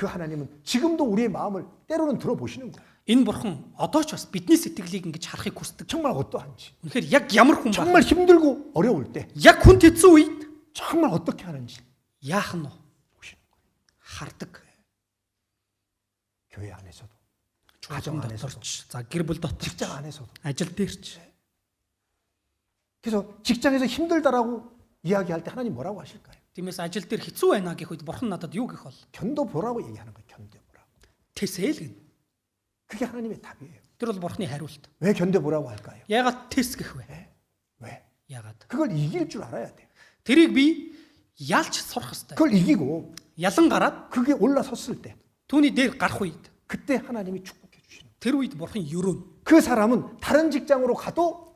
그 하나님은 지금도 우리의 마음을 때로는 들어보시는 거예요. Энэ бурхан одоо ч бас бидний сэтгэлийг ингэж харахыг хүсдэг. 정말 어떠한지. үнэхээр яг ямар хүн ба. 정말 힘들고 어려울 때 Яг хүн хэцүү үед 정말 어떻게 하는지 яах нь вэ? 보시는 거예요. Хардаг. 교회 안에서도, 가정 доторч, за гэр бүл дотор, 직장 안에서도. ажил дээрч. 그래서 직장에서 힘들다라고 이야기할 때 하나님 뭐라고 하실까요? Тиймээс ажил дээр хэцүү байна гэх үед бурхан надад юу гэх бол? 견뎌보라고 얘기하는 거예요. 견뎌보라고. Тэсэл гэнэ. 그게 하나님의 답이에요. Тэр бол бурханы хариулт. 왜 견뎌보라고 할까요? Яагаад тэс гэх вэ? 왜? Яагаад? 그걸 이길 줄 알아야 돼요. Тэрийг би ялч сурах хэрэгтэй. 그걸 이기고 Ялан гараад 그게 올라섰을 때 түүний дээр гарах үед 그때 하나님이 축복해 주시는 거예요. тэр үед бурхан өрөөнө. 그 사람은 다른 직장으로 가도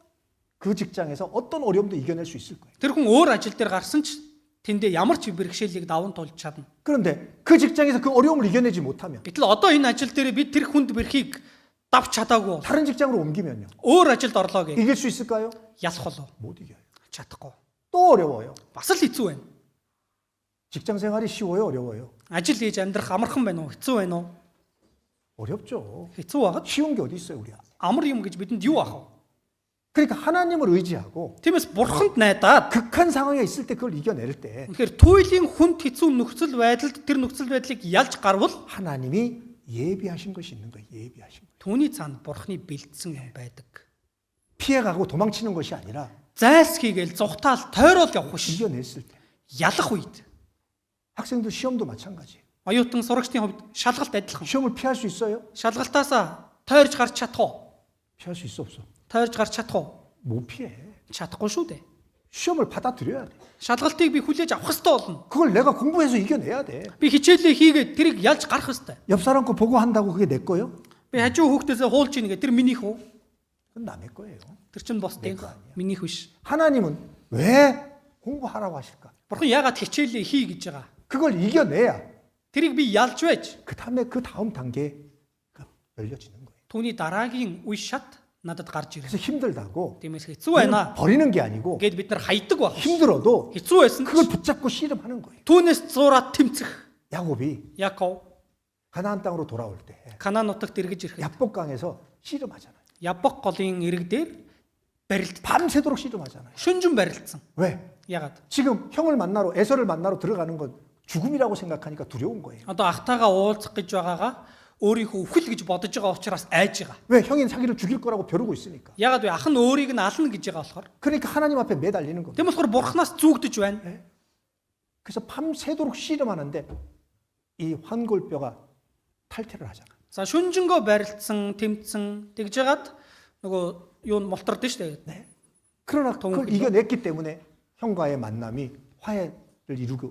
그 직장에서 어떤 어려움도 이겨낼 수 있을 거예요. Тэр хүн өөр ажил дээр гарсан ч тэндээ ямар ч бэрхшээлийг даван тулж чадна. 그런데 그 직장에서 그 어려움을 이겨내지 못하면 Гэтэл одоо энэ ажил дээр би тэр хүнд бэрхийг давч чадаагүй. 다른 직장으로 옮기면요. Өөр ажилд орлоо гэж 이길 수 있을까요? ялах болов. 못 이겨요. Чадахгүй. 또 어려워요. Бас л хэцүү байна. 직장 생활이 쉬워요, 어려워요? Ажил хийж амьдрах амархан байна уу? Хэцүү байна уу? 어렵죠. Хэцүү байгаад 쉬운 게 어디 있어요, 우리야. амар юм гэж бидэнд юу ах вэ? 그러니까 하나님을 의지하고 Тиймээс бурханд найдаад 극한 상황에 있을 때 그걸 이겨낼 때 тэгэхээр туйлын хүнд хэцүү нөхцөл байдалд тэр нөхцөл байдлыг ялж гарвал 하나님이 예비하신 것이 있는 거예요. 예비하신 거. түүний цаанд бурханы бэлдсэн юм байдаг. 피해가고 도망치는 것이 아니라 Зайлсхийгээл зүхтаал тойрол явах биш. 이겨냈을 때. Ялах үед. 학생도 시험도 마찬가지. Оюутан сурагчдын хувьд шалгалт адилхан. 시험을 피할 수 있어요? Шалгалтаасаа тойрж гарч чадах уу? 피할 수 있어 없어? Тойрж гарч чадах уу? 못 피해. Чадахгүй шүү дээ. 시험을 받아들여야 돼. Шалгалтыг би хүлээж авах хэрэгтэй болно. 그걸 내가 공부해서 이겨내야 돼. Би хичээлээ хийгээд тэрийг ялж гарах хэрэгтэй. 옆 사람 거 보고 한다고 그게 내 거요? Би хажуу хүүхдээсээ хуулж ийн гэ тэр минийх үү? 그건 남의 거예요. Тэр чинь босдын минийх биш. 하나님은 왜 공부하라고 하실까? Бурхан яагаад хичээлээ хий гэж байгаа? 그걸 이겨내야 Тэрийг би ялж байж 그 다음 단계가 열려지는 거예요. түүний дараагийн үе шат надад гарч ирнэ. 그래서 힘들다고 Тиймээс хэцүү байна. 버리는 게 아니고 Гэт бид нар хайдаг баг. 힘들어도 Хэцүү байсан 그걸 ч 붙잡고 씨름하는 거예요. түүнээс зураад тэмцэх. 야곱이 Яков 가나안 땅으로 돌아올 때 Канаан нутагт эргэж ирэхэд 야복강에서 씨름하잖아요. Ябок голын ирэг дээр барилд 밤새도록 씨름하잖아요. шүнжин барилдсан. 왜? Ягаад? 지금 형을 만나러 에서를 만나러 들어가는 건 죽음이라고 생각하니까 두려운 거예요. Одоо ахтайгаа уулзах гэж байгаагаа өөрийнхөө үхэл гэж бодож байгаа учраас айж байгаа. 왜? 형이 자기를 죽일 거라고 벼르고 있으니까. Ягаад вэ? Ах нь өөрийг нь ална гэж байгаа болохоор. 그러니까 하나님 앞에 매달리는 겁니다. Тийм болохоор бурхнаас зүгдэж байна. 그래서 밤새도록 씨름하는데 이 환골뼈가 탈퇴를 하잖아. За шүнжэнгөө барилдсан, тэмцсэн тэгж ягаад нөгөө юу мултардаг шүү дээ. 그러나 그걸 동물이죠? 이겨냈기 때문에 형과의 만남이 화해를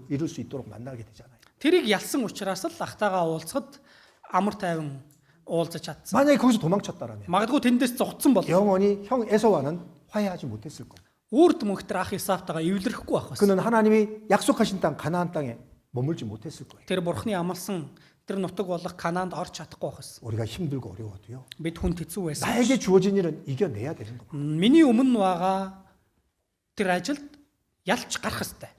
이룰 수 있도록 만나게 되잖아요. Тэрийг ялсан учраас л ахтайгаа уулзахад амар тайван уулзаж чадсан. 만약에 거기서 도망쳤다라면 Магадгүй тэндээс зогтсон бол 영원히 형 에서와는 화해하지 못했을 거예요. үрд мөнхтөр ах Исаавтайгаа эвлэрэхгүй байх бас. 그는 하나님이 약속하신 땅 가나안 땅에 머물지 못했을 거예요. Тэр бурхны амлсан тэр нутаг болох Канаанд орж чадахгүй байх бас. 우리가 힘들고 어려워도요. Бид хүн хэцүү байсан. 나에게 주어진 일은 이겨내야 되는 겁니다. Миний өмнө байгаа тэр ажилд ялч гарах хэрэгтэй.